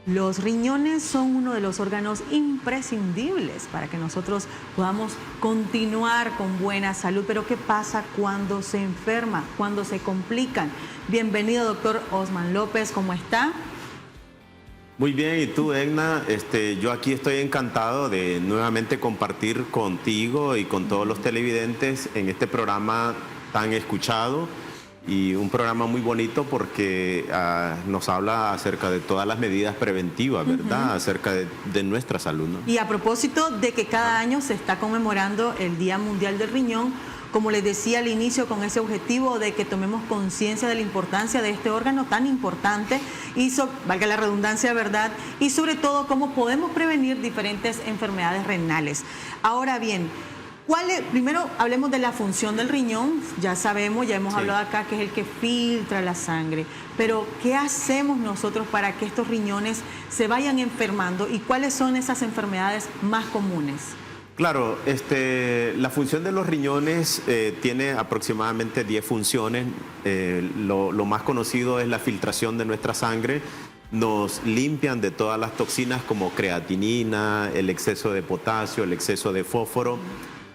Los riñones son uno de los órganos imprescindibles para que nosotros podamos continuar con buena salud. Pero ¿qué pasa cuando se enferma, cuando se complican? Bienvenido, doctor Osman López, ¿cómo está? Muy bien, y tú, Edna, yo aquí estoy encantado de nuevamente compartir contigo y con todos los televidentes en este programa tan escuchado. Y un programa muy bonito porque nos habla acerca de todas las medidas preventivas, ¿verdad? Acerca de nuestra salud, ¿no? Y a propósito de que cada año se está conmemorando el Día Mundial del Riñón, como les decía al inicio, con ese objetivo de que tomemos conciencia de la importancia de este órgano tan importante y, valga la redundancia, ¿verdad? Y sobre todo, cómo podemos prevenir diferentes enfermedades renales. Ahora bien, primero hablemos de la función del riñón. Ya sabemos, ya hemos hablado acá que es el que filtra la sangre, pero ¿qué hacemos nosotros para que estos riñones se vayan enfermando y cuáles son esas enfermedades más comunes? Claro, la función de los riñones tiene aproximadamente 10 funciones. Lo más conocido es la filtración de nuestra sangre. Nos limpian de todas las toxinas como creatinina, el exceso de potasio, el exceso de fósforo.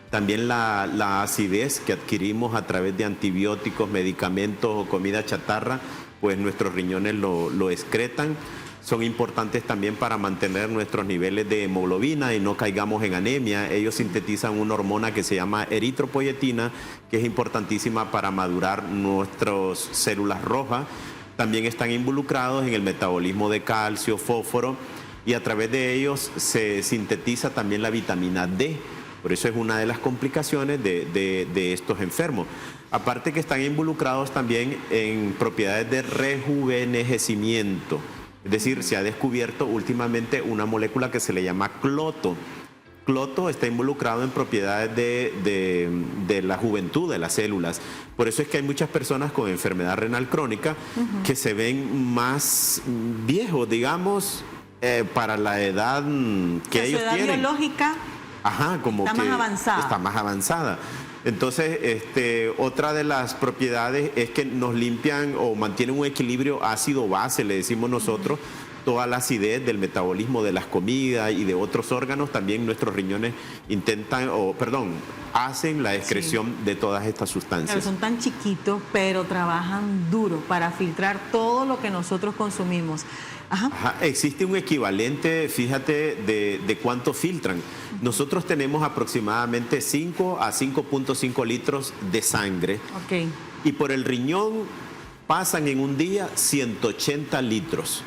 También la acidez que adquirimos a través de antibióticos, medicamentos o comida chatarra, pues nuestros riñones lo excretan. Son importantes también para mantener nuestros niveles de hemoglobina y no caigamos en anemia. Ellos sintetizan una hormona que se llama eritropoyetina, que es importantísima para madurar nuestras células rojas. También están involucrados en el metabolismo de calcio, fósforo, y a través de ellos se sintetiza también la vitamina D. Por eso es una de las complicaciones de estos enfermos. Aparte que están involucrados también en propiedades de rejuvenecimiento. Es decir, se ha descubierto últimamente una molécula que se le llama cloto. Cloto está involucrado en propiedades de la juventud de las células. Por eso es que hay muchas personas con enfermedad renal crónica que se ven más viejos, digamos, para la edad que ellos tienen. Su edad biológica. Ajá, como está que más avanzada. Está más avanzada. Entonces, otra de las propiedades es que nos limpian o mantienen un equilibrio ácido-base, le decimos nosotros, toda la acidez del metabolismo de las comidas y de otros órganos. También nuestros riñones hacen la excreción de todas estas sustancias. Claro, son tan chiquitos, pero trabajan duro para filtrar todo lo que nosotros consumimos. Ajá. Existe un equivalente, fíjate, de cuánto filtran. Nosotros tenemos aproximadamente 5 a 5.5 litros de sangre. Y por el riñón pasan en un día 180 litros.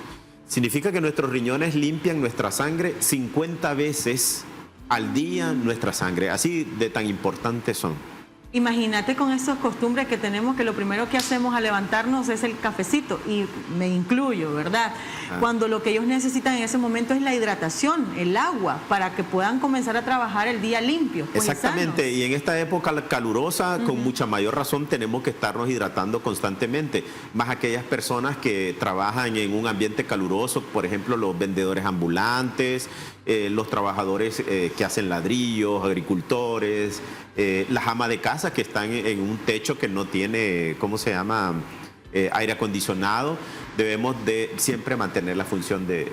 Significa que nuestros riñones limpian nuestra sangre 50 veces al día nuestra sangre. Así de tan importantes son. Imagínate con esas costumbres que tenemos, que lo primero que hacemos al levantarnos es el cafecito, y me incluyo, ¿verdad? Cuando lo que ellos necesitan en ese momento es la hidratación, el agua, para que puedan comenzar a trabajar el día limpio. Pues, exactamente, y en esta época calurosa, con mucha mayor razón, tenemos que estarnos hidratando constantemente. Más aquellas personas que trabajan en un ambiente caluroso, por ejemplo, los vendedores ambulantes, los trabajadores que hacen ladrillos, agricultores, las amas de casa que están en un techo que no tiene, ¿cómo se llama?, aire acondicionado. Debemos de siempre mantener la función de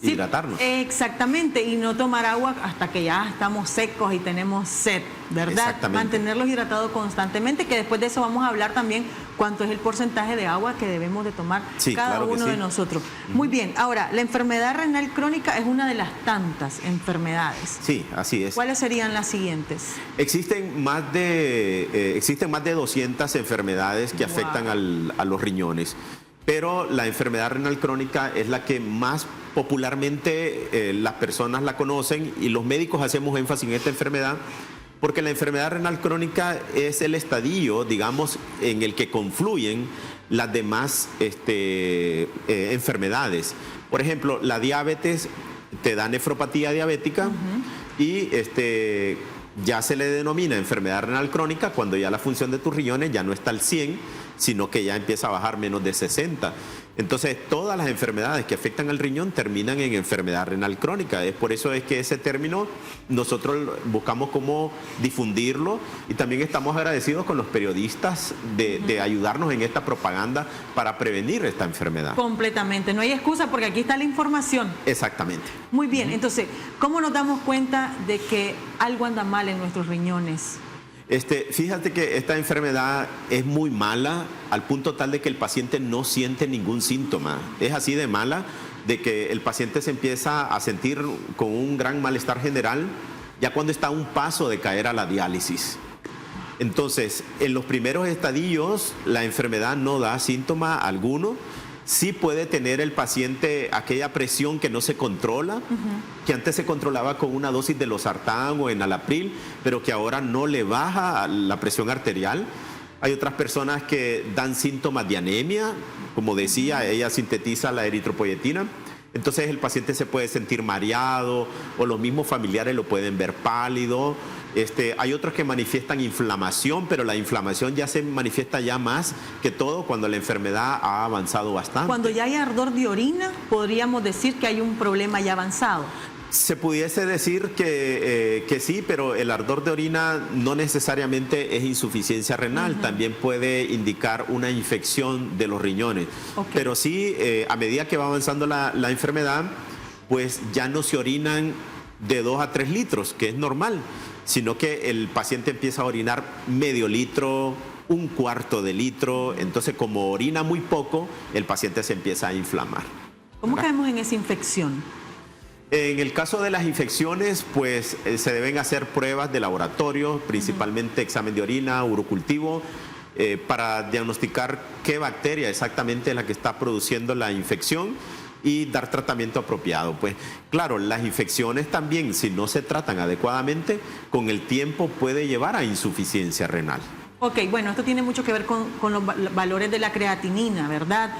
hidratarnos. Exactamente, y no tomar agua hasta que ya estamos secos y tenemos sed, ¿verdad? Mantenerlos hidratados constantemente, que después de eso vamos a hablar también cuánto es el porcentaje de agua que debemos de tomar cada uno de nosotros. Muy bien, ahora, la enfermedad renal crónica es una de las tantas enfermedades. Sí, así es. ¿Cuáles serían las siguientes? Existen más de 200 enfermedades que afectan a los riñones. Pero la enfermedad renal crónica es la que más popularmente las personas la conocen, y los médicos hacemos énfasis en esta enfermedad porque la enfermedad renal crónica es el estadio, digamos, en el que confluyen las demás enfermedades. Por ejemplo, la diabetes te da nefropatía diabética y ya se le denomina enfermedad renal crónica cuando ya la función de tus riñones ya no está al 100, sino que ya empieza a bajar menos de 60. Entonces, todas las enfermedades que afectan al riñón terminan en enfermedad renal crónica. Es por eso es que ese término nosotros buscamos cómo difundirlo y también estamos agradecidos con los periodistas de ayudarnos en esta propaganda para prevenir esta enfermedad. Completamente, no hay excusa porque aquí está la información. Exactamente. Muy bien, entonces, ¿cómo nos damos cuenta de que algo anda mal en nuestros riñones? Fíjate que esta enfermedad es muy mala al punto tal de que el paciente no siente ningún síntoma. Es así de mala de que el paciente se empieza a sentir con un gran malestar general ya cuando está a un paso de caer a la diálisis. Entonces, en los primeros estadios la enfermedad no da síntoma alguno. Sí puede tener el paciente aquella presión que no se controla, que antes se controlaba con una dosis de losartán o enalapril, pero que ahora no le baja la presión arterial. Hay otras personas que dan síntomas de anemia, como decía, ella sintetiza la eritropoyetina. Entonces el paciente se puede sentir mareado o los mismos familiares lo pueden ver pálido. Hay otros que manifiestan inflamación, pero la inflamación ya se manifiesta ya más que todo cuando la enfermedad ha avanzado bastante. Cuando ya hay ardor de orina, podríamos decir que hay un problema ya avanzado. Se pudiese decir que sí, pero el ardor de orina no necesariamente es insuficiencia renal, también puede indicar una infección de los riñones. Okay. Pero sí, a medida que va avanzando la enfermedad, pues ya no se orinan de 2 a 3 litros, que es normal, sino que el paciente empieza a orinar medio litro, un cuarto de litro. Entonces, como orina muy poco, el paciente se empieza a inflamar. ¿Cómo caemos en esa infección? En el caso de las infecciones, pues se deben hacer pruebas de laboratorio, principalmente examen de orina, urocultivo, para diagnosticar qué bacteria exactamente es la que está produciendo la infección y dar tratamiento apropiado. Pues claro, las infecciones también, si no se tratan adecuadamente, con el tiempo puede llevar a insuficiencia renal. Ok, bueno, esto tiene mucho que ver con los valores de la creatinina, ¿verdad?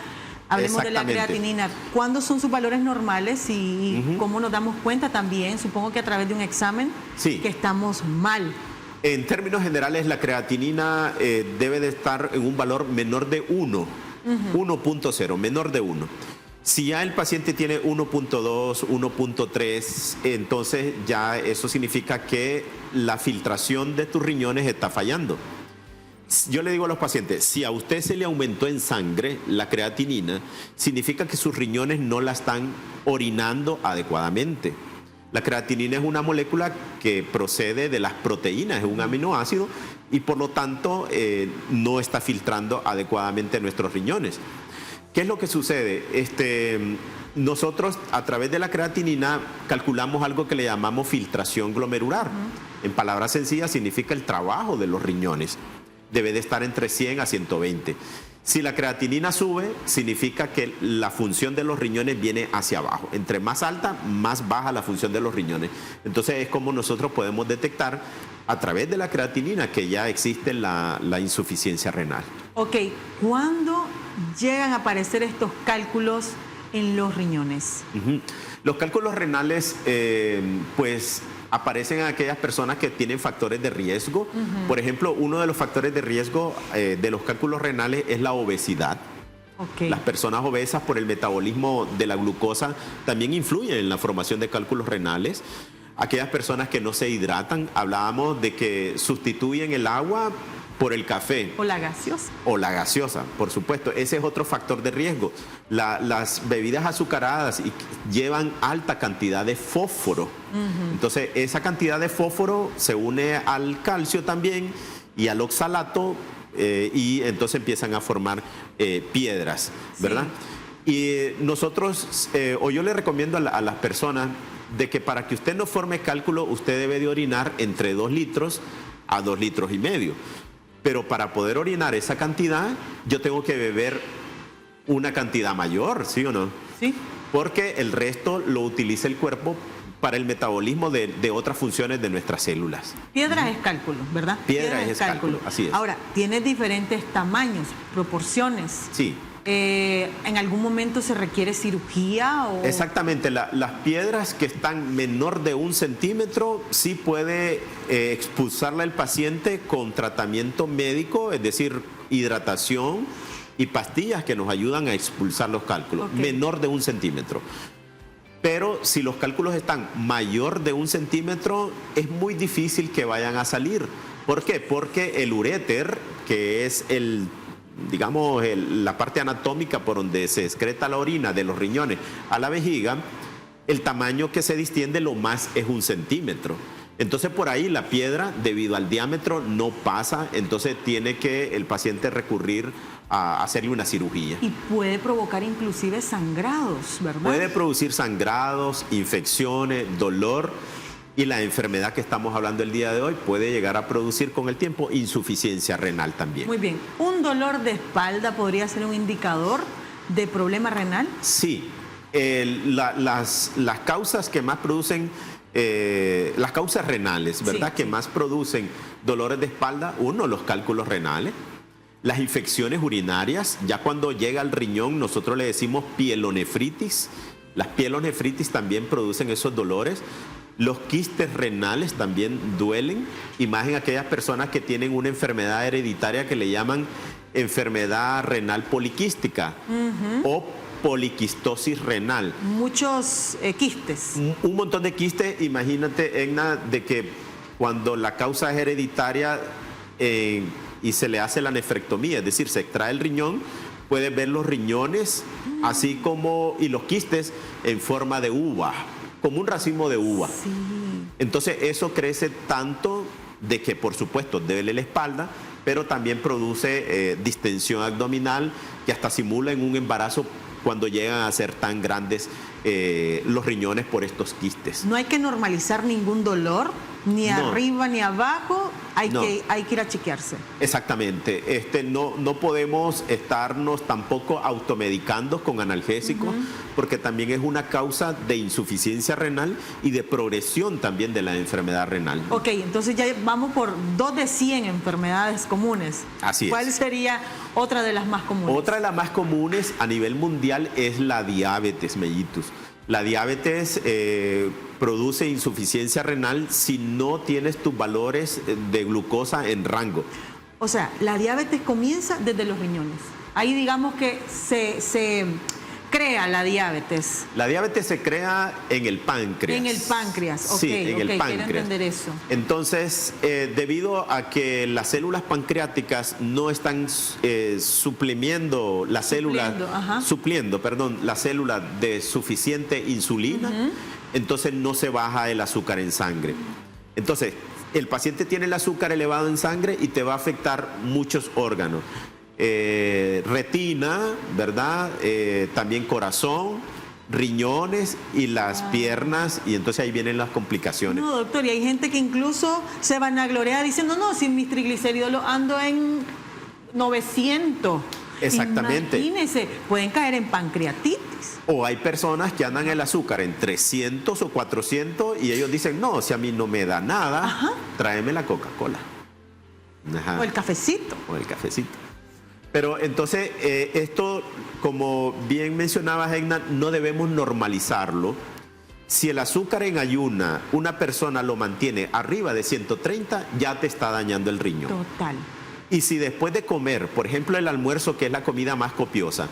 Hablemos de la creatinina. ¿Cuándo son sus valores normales y cómo nos damos cuenta también? Supongo que a través de un examen, sí, que estamos mal. En términos generales, la creatinina debe de estar en un valor menor de 1, 1.0, menor de 1. Si ya el paciente tiene 1.2, 1.3, entonces ya eso significa que la filtración de tus riñones está fallando. Yo le digo a los pacientes, si a usted se le aumentó en sangre la creatinina, significa que sus riñones no la están orinando adecuadamente. La creatinina es una molécula que procede de las proteínas, es un aminoácido y por lo tanto no está filtrando adecuadamente nuestros riñones. ¿Qué es lo que sucede? Nosotros a través de la creatinina calculamos algo que le llamamos filtración glomerular. En palabras sencillas significa el trabajo de los riñones. Debe de estar entre 100 a 120. Si la creatinina sube, significa que la función de los riñones viene hacia abajo. Entre más alta, más baja la función de los riñones. Entonces es como nosotros podemos detectar a través de la creatinina que ya existe la insuficiencia renal. Ok, ¿cuándo llegan a aparecer estos cálculos en los riñones? Los cálculos renales, pues aparecen en aquellas personas que tienen factores de riesgo. Por ejemplo, uno de los factores de riesgo de los cálculos renales es la obesidad. Okay. Las personas obesas por el metabolismo de la glucosa también influyen en la formación de cálculos renales. Aquellas personas que no se hidratan, hablábamos de que sustituyen el agua por el café. O la gaseosa. O la gaseosa, por supuesto. Ese es otro factor de riesgo. Las bebidas azucaradas llevan alta cantidad de fósforo. Entonces, esa cantidad de fósforo se une al calcio también y al oxalato y entonces empiezan a formar piedras, ¿verdad? Sí. Y nosotros, o yo le recomiendo a las personas de que para que usted no forme cálculo, usted debe de orinar entre 2 litros a 2 litros y medio. Pero para poder orinar esa cantidad, yo tengo que beber una cantidad mayor, ¿sí o no? Sí. Porque el resto lo utiliza el cuerpo para el metabolismo de otras funciones de nuestras células. Piedra es cálculo, ¿verdad? Piedra es cálculo, así es. Ahora, tiene diferentes tamaños, proporciones. Sí. ¿En algún momento se requiere cirugía? O... Exactamente, las piedras que están menor de 1 centímetro sí puede expulsarla el paciente con tratamiento médico, es decir, hidratación y pastillas que nos ayudan a expulsar los cálculos, menor de 1 centímetro. Pero si los cálculos están mayor de 1 centímetro, es muy difícil que vayan a salir. ¿Por qué? Porque el uréter, que es la parte anatómica por donde se excreta la orina de los riñones a la vejiga, el tamaño que se distiende lo más es 1 centímetro. Entonces por ahí la piedra, debido al diámetro, no pasa, entonces tiene que el paciente recurrir a hacerle una cirugía. Y puede provocar inclusive sangrados, ¿verdad? Puede producir sangrados, infecciones, dolor, y la enfermedad que estamos hablando el día de hoy puede llegar a producir con el tiempo insuficiencia renal también. Muy bien. ¿Un dolor de espalda podría ser un indicador de problema renal? Sí. Las causas que más producen, las causas renales, ¿verdad? Sí, que más producen dolores de espalda, los cálculos renales, las infecciones urinarias, ya cuando llega al riñón nosotros le decimos pielonefritis. Las pielonefritis también producen esos dolores. Los quistes renales también duelen, y más en aquellas personas que tienen una enfermedad hereditaria que le llaman enfermedad renal poliquística o poliquistosis renal. Muchos quistes. Un montón de quistes. Imagínate, Egna, de que cuando la causa es hereditaria y se le hace la nefrectomía, es decir, se extrae el riñón, puedes ver los riñones así como, y los quistes en forma de uva, como un racimo de uva. Sí. Entonces eso crece tanto de que por supuesto duele la espalda, pero también produce distensión abdominal que hasta simula en un embarazo cuando llegan a ser tan grandes los riñones por estos quistes. No hay que normalizar ningún dolor, ni arriba ni abajo, hay que ir a chequearse. Exactamente. No podemos estarnos tampoco automedicando con analgésicos, porque también es una causa de insuficiencia renal y de progresión también de la enfermedad renal. Ok, entonces ya vamos por 2 de 100 enfermedades comunes. Así es. ¿Cuál sería otra de las más comunes? Otra de las más comunes a nivel mundial es la diabetes mellitus. La diabetes produce insuficiencia renal si no tienes tus valores de glucosa en rango. O sea, la diabetes comienza desde los riñones. Ahí digamos que se crea la diabetes. La diabetes se crea en el páncreas. En el páncreas, ok. Sí, en el páncreas. Quiero entender eso. Entonces, debido a que las células pancreáticas no están supliendo la célula de suficiente insulina, entonces no se baja el azúcar en sangre. Entonces, el paciente tiene el azúcar elevado en sangre y te va a afectar muchos órganos. Retina, ¿verdad? También corazón, riñones y las piernas, y entonces ahí vienen las complicaciones. No, doctor, y hay gente que incluso se vanagloria diciendo, no, si mis triglicéridos los ando en 900. Exactamente. Imagínense, pueden caer en pancreatitis. O hay personas que andan el azúcar en 300 o 400 y ellos dicen, no, si a mí no me da nada, tráeme la Coca-Cola. O el cafecito. O el cafecito. Pero entonces esto, como bien mencionabas, Egna, no debemos normalizarlo. Si el azúcar en ayuna, una persona lo mantiene arriba de 130, ya te está dañando el riñón. Total. Y si después de comer, por ejemplo el almuerzo, que es la comida más copiosa,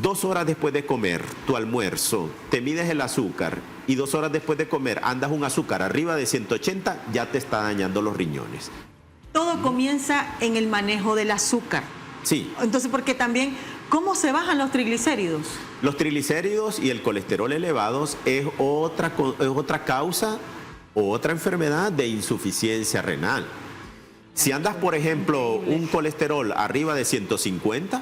2 horas después de comer tu almuerzo, te mides el azúcar y 2 horas después de comer andas un azúcar arriba de 180, ya te está dañando los riñones. Todo comienza en el manejo del azúcar. Sí. Entonces, porque también, ¿cómo se bajan los triglicéridos? Los triglicéridos y el colesterol elevados es otra causa o otra enfermedad de insuficiencia renal. Si andas, por ejemplo, un colesterol arriba de 150,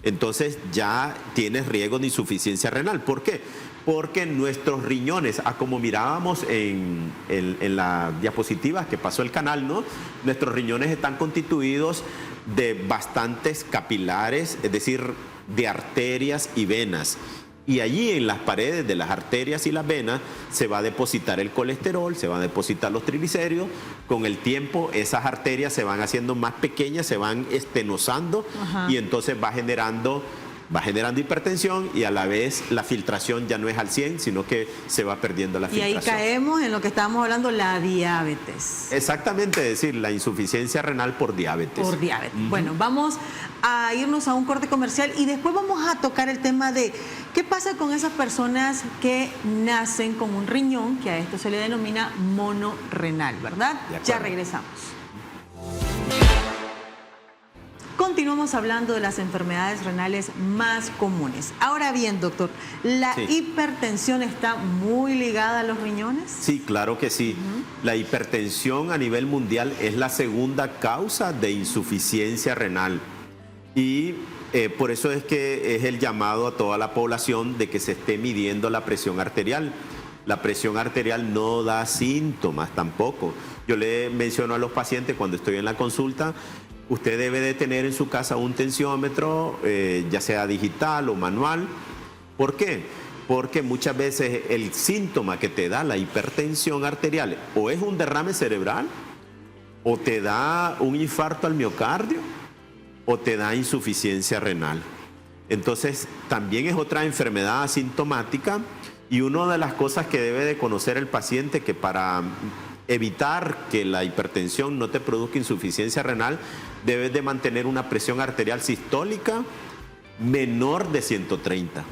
entonces ya tienes riesgo de insuficiencia renal. ¿Por qué? Porque nuestros riñones, como mirábamos en las diapositivas que pasó el canal, ¿no? Nuestros riñones están constituidos de bastantes capilares, es decir, de arterias y venas. Y allí en las paredes de las arterias y las venas se va a depositar el colesterol, se van a depositar los triglicéridos. Con el tiempo esas arterias se van haciendo más pequeñas, se van estenosando y entonces va generando va generando hipertensión y a la vez la filtración ya no es al 100, sino que se va perdiendo la filtración. Y ahí caemos en lo que estábamos hablando, la diabetes. Exactamente, es decir, la insuficiencia renal por diabetes. Por diabetes. Bueno, vamos a irnos a un corte comercial y después vamos a tocar el tema de qué pasa con esas personas que nacen con un riñón, que a esto se le denomina monorrenal, ¿verdad? Ya regresamos. Continuamos hablando de las enfermedades renales más comunes. Ahora bien, doctor, ¿la hipertensión está muy ligada a los riñones? Sí, claro que sí. La hipertensión a nivel mundial es la segunda causa de insuficiencia renal. Y por eso es que es el llamado a toda la población de que se esté midiendo la presión arterial. La presión arterial no da síntomas tampoco. Yo le menciono a los pacientes cuando estoy en la consulta, usted debe de tener en su casa un tensiómetro, ya sea digital o manual. ¿Por qué? Porque muchas veces el síntoma que te da la hipertensión arterial o es un derrame cerebral, o te da un infarto al miocardio, o te da insuficiencia renal. Entonces, también es otra enfermedad asintomática y una de las cosas que debe de conocer el paciente que para evitar que la hipertensión no te produzca insuficiencia renal, debes de mantener una presión arterial sistólica menor de 130.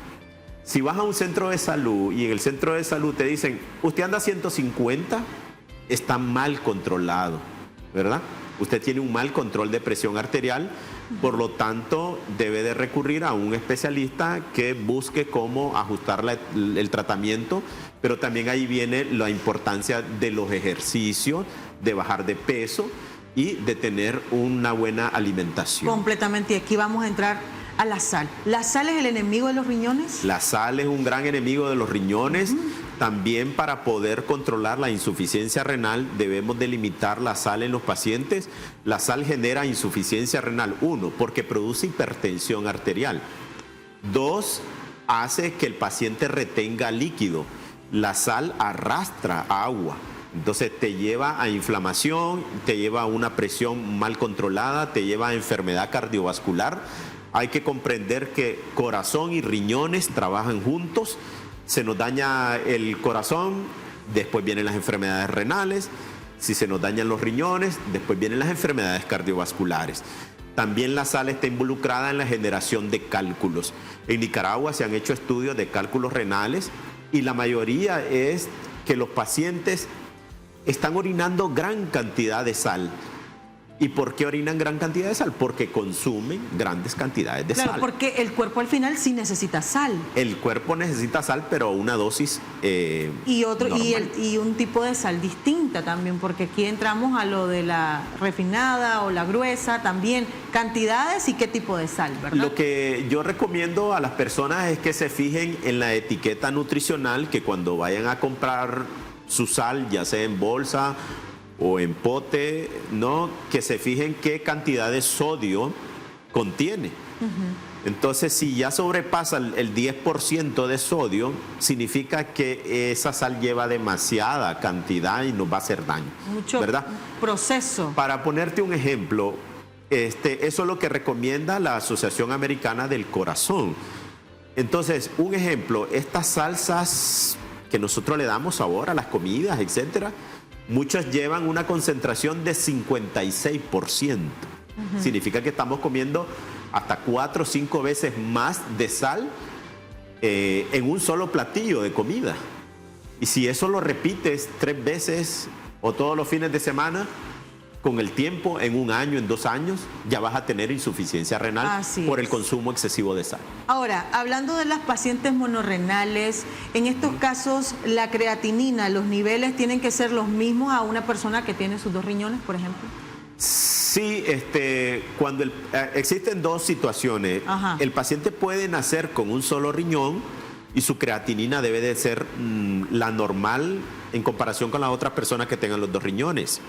Si vas a un centro de salud y en el centro de salud te dicen, usted anda a 150, está mal controlado, ¿verdad? Usted tiene un mal control de presión arterial, por lo tanto debe de recurrir a un especialista que busque cómo ajustar el tratamiento, pero también ahí viene la importancia de los ejercicios, de bajar de peso y de tener una buena alimentación. Completamente, y aquí vamos a entrar a la sal. ¿La sal es el enemigo de los riñones? La sal es un gran enemigo de los riñones. También para poder controlar la insuficiencia renal debemos delimitar la sal en los pacientes. La sal genera insuficiencia renal, 1, porque produce hipertensión arterial. 2, hace que el paciente retenga líquido. La sal arrastra agua. Entonces te lleva a inflamación, te lleva a una presión mal controlada, te lleva a enfermedad cardiovascular. Hay que comprender que corazón y riñones trabajan juntos. Se nos daña el corazón, después vienen las enfermedades renales. Si se nos dañan los riñones, después vienen las enfermedades cardiovasculares. También la sal está involucrada en la generación de cálculos. En Nicaragua se han hecho estudios de cálculos renales y la mayoría es que los pacientes están orinando gran cantidad de sal. ¿Y por qué orinan gran cantidad de sal? Porque consumen grandes cantidades de sal. Claro, porque el cuerpo al final sí necesita sal. El cuerpo necesita sal, pero una dosis y un tipo de sal distinta también, porque aquí entramos a lo de la refinada o la gruesa, también cantidades y qué tipo de sal, ¿verdad? Lo que yo recomiendo a las personas es que se fijen en la etiqueta nutricional, que cuando vayan a comprar su sal, ya sea en bolsa o en pote, ¿no?, que se fijen qué cantidad de sodio contiene. Entonces, si ya sobrepasa el 10% de sodio, significa que esa sal lleva demasiada cantidad y nos va a hacer daño. Mucho ¿verdad? Proceso. Para ponerte un ejemplo, eso es lo que recomienda la Asociación Americana del Corazón. Entonces, un ejemplo, estas salsas que nosotros le damos sabor a las comidas, etcétera, muchas llevan una concentración de 56%. Significa que estamos comiendo hasta 4 o 5 veces más de sal en un solo platillo de comida. Y si eso lo repites 3 veces o todos los fines de semana, con el tiempo, en 1 año, en 2 años, ya vas a tener insuficiencia renal por el consumo excesivo de sal. Ahora, hablando de las pacientes monorrenales, en estos casos, la creatinina, los niveles tienen que ser los mismos a una persona que tiene sus 2 riñones, por ejemplo. Sí, cuando existen 2 situaciones. El paciente puede nacer con un solo riñón y su creatinina debe de ser la normal en comparación con las otras personas que tengan los 2 riñones.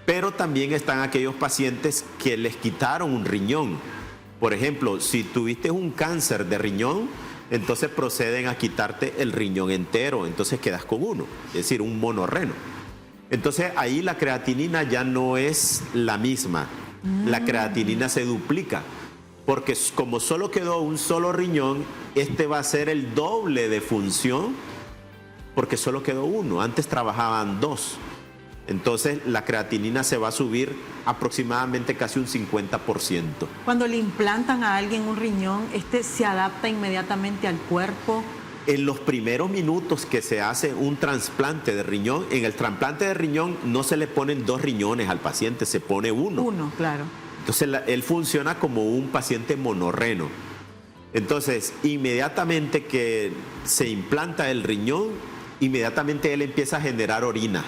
Pero también están aquellos pacientes que les quitaron un riñón. Por ejemplo, si tuviste un cáncer de riñón, entonces proceden a quitarte el riñón entero, entonces quedas con uno, es decir, un monorreno. Entonces ahí la creatinina ya no es la misma, la creatinina se duplica. porque como solo quedó un solo riñón, este va a ser el doble de función porque solo quedó uno. Antes trabajaban dos. Entonces la creatinina se va a subir aproximadamente casi un 50%. Cuando le implantan a alguien un riñón, ¿este se adapta inmediatamente al cuerpo? En los primeros minutos que se hace un trasplante de riñón, en el trasplante de riñón no se le ponen dos riñones al paciente, se pone uno. Uno, claro. Entonces él funciona como un paciente monorreno. Entonces, inmediatamente que se implanta el riñón, inmediatamente él empieza a generar orina.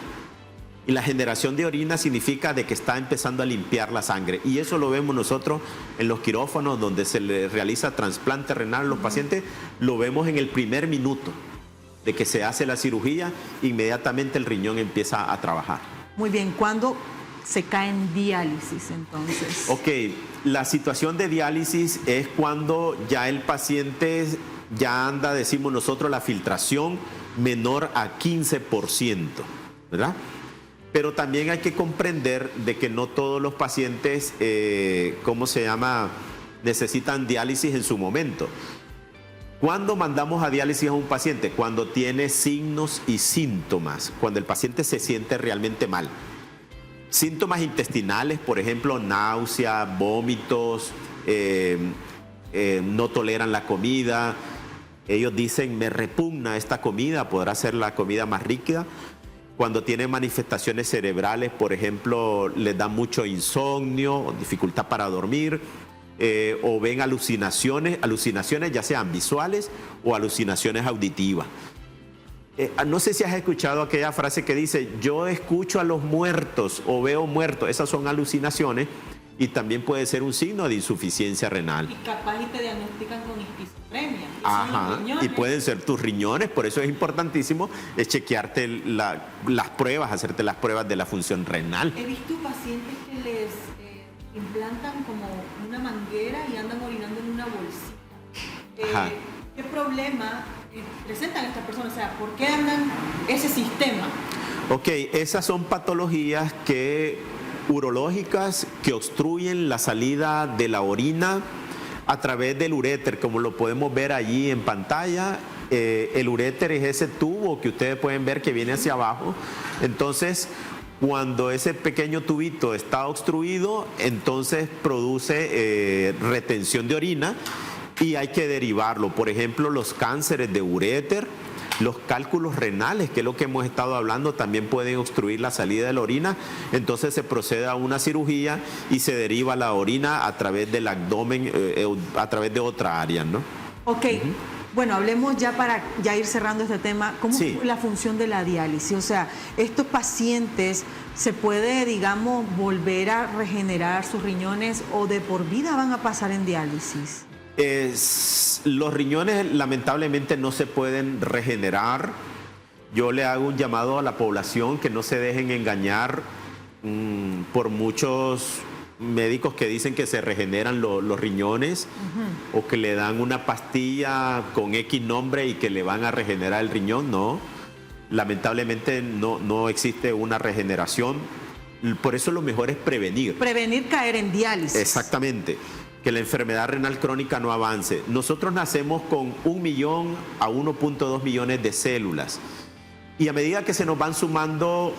Y la generación de orina significa de que está empezando a limpiar la sangre. Y eso lo vemos nosotros en los quirófanos donde se le realiza trasplante renal a los pacientes. Lo vemos en el primer minuto de que se hace la cirugía, inmediatamente el riñón empieza a trabajar. Muy bien, ¿cuándo se cae en diálisis entonces? Ok, la situación de diálisis es cuando ya el paciente ya anda, decimos nosotros, la filtración menor a 15%, ¿verdad? Pero también hay que comprender de que no todos los pacientes, necesitan diálisis en su momento. ¿Cuándo mandamos a diálisis a un paciente? Cuando tiene signos y síntomas, cuando el paciente se siente realmente mal. Síntomas intestinales, por ejemplo, náusea, vómitos, no toleran la comida. Ellos dicen, me repugna esta comida, podrá ser la comida más rica. Cuando tienen manifestaciones cerebrales, por ejemplo, les da mucho insomnio, dificultad para dormir, o ven alucinaciones ya sean visuales o alucinaciones auditivas. No sé si has escuchado aquella frase que dice, yo escucho a los muertos o veo muertos. Esas son alucinaciones y también puede ser un signo de insuficiencia renal. Y capaz y te diagnostican con esquizofrenia. Ajá, y pueden ser tus riñones, por eso es importantísimo chequearte las pruebas, hacerte las pruebas de la función renal. He visto pacientes que les implantan como una manguera y andan orinando en una bolsita. ¿Qué problema presentan estas personas? O sea, ¿por qué andan ese sistema? Ok, esas son patologías urológicas que obstruyen la salida de la orina a través del uréter, como lo podemos ver allí en pantalla. El uréter es ese tubo que ustedes pueden ver que viene hacia abajo. Entonces, cuando ese pequeño tubito está obstruido, entonces produce retención de orina y hay que derivarlo. Por ejemplo, los cánceres de uréter, los cálculos renales, que es lo que hemos estado hablando, también pueden obstruir la salida de la orina. Entonces se procede a una cirugía y se deriva la orina a través del abdomen, a través de otra área, ¿no? Ok, bueno, hablemos ya para ya ir cerrando este tema. ¿Cómo es la función de la diálisis? O sea, estos pacientes, ¿se puede, digamos, volver a regenerar sus riñones o de por vida van a pasar en diálisis? Los riñones lamentablemente no se pueden regenerar. Yo le hago un llamado a la población que no se dejen engañar por muchos médicos que dicen que se regeneran los riñones o que le dan una pastilla con X nombre y que le van a regenerar el riñón. No, lamentablemente no existe una regeneración. Por eso lo mejor es prevenir. Prevenir caer en diálisis. Exactamente. Que la enfermedad renal crónica no avance. Nosotros nacemos con 1 millón a 1.2 millones de células y a medida que se nos van sumando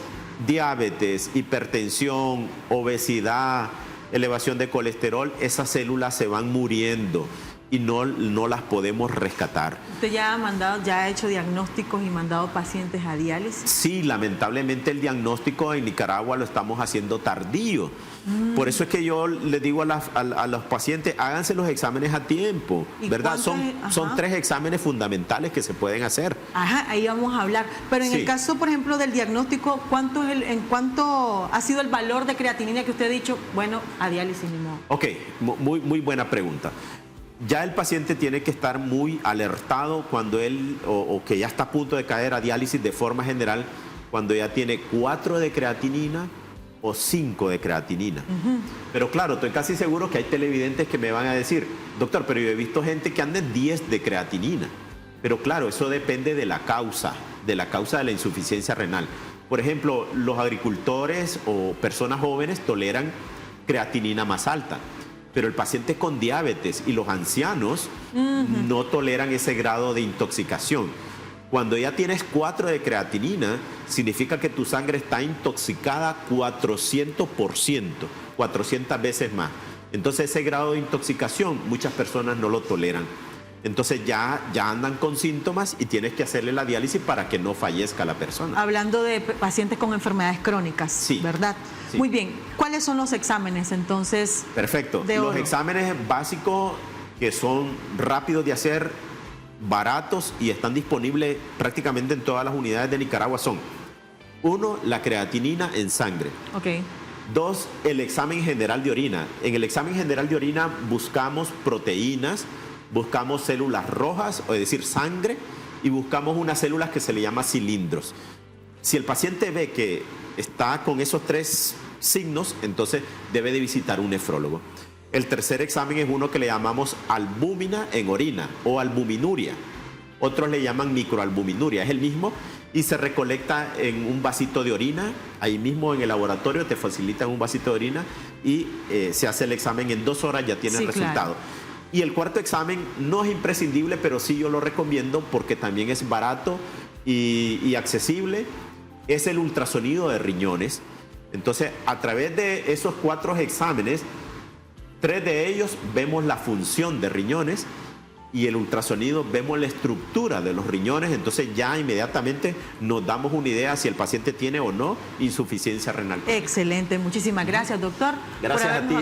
diabetes, hipertensión, obesidad, elevación de colesterol, esas células se van muriendo y no las podemos rescatar. ¿Usted ya ha hecho diagnósticos y mandado pacientes a diálisis? Sí, lamentablemente el diagnóstico en Nicaragua lo estamos haciendo tardío. Por eso es que yo les digo a los pacientes, háganse los exámenes a tiempo, ¿verdad? Son 3 exámenes fundamentales que se pueden hacer. Ajá, ahí vamos a hablar. Pero en el caso, por ejemplo, del diagnóstico, ¿en cuánto ha sido el valor de creatinina que usted ha dicho? Bueno, a diálisis ni modo. Ok, muy buena pregunta. Ya el paciente tiene que estar muy alertado cuando él, o que ya está a punto de caer a diálisis de forma general, cuando ya tiene 4 de creatinina o 5 de creatinina. Pero claro, estoy casi seguro que hay televidentes que me van a decir, doctor, pero yo he visto gente que anda en 10 de creatinina. Pero claro, eso depende de la causa de la insuficiencia renal. Por ejemplo, los agricultores o personas jóvenes toleran creatinina más alta. pero el paciente con diabetes y los ancianos no toleran ese grado de intoxicación. Cuando ya tienes 4 de creatinina, significa que tu sangre está intoxicada 400%, 400 veces más. Entonces ese grado de intoxicación muchas personas no lo toleran. Entonces ya andan con síntomas y tienes que hacerle la diálisis para que no fallezca la persona. Hablando de pacientes con enfermedades crónicas, sí, ¿verdad? Sí. Muy bien. ¿Cuáles son los exámenes entonces? Perfecto. Los exámenes básicos que son rápidos de hacer, baratos y están disponibles prácticamente en todas las unidades de Nicaragua son: 1, la creatinina en sangre. Ok. 2, el examen general de orina. En el examen general de orina buscamos proteínas, buscamos células rojas, es decir, sangre, y buscamos unas células que se le llama cilindros. Si el paciente ve que está con esos 3 signos, entonces debe de visitar un nefrólogo. El tercer examen es uno que le llamamos albúmina en orina o albuminuria. Otros le llaman microalbuminuria, es el mismo, y se recolecta en un vasito de orina. Ahí mismo en el laboratorio te facilitan un vasito de orina y se hace el examen en 2 horas, ya tiene el resultado. Claro. Y el cuarto examen no es imprescindible, pero sí yo lo recomiendo porque también es barato y accesible. Es el ultrasonido de riñones. Entonces, a través de esos 4 exámenes, 3 de ellos vemos la función de riñones y el ultrasonido vemos la estructura de los riñones. Entonces ya inmediatamente nos damos una idea si el paciente tiene o no insuficiencia renal. Excelente, muchísimas gracias, doctor. Gracias a ti.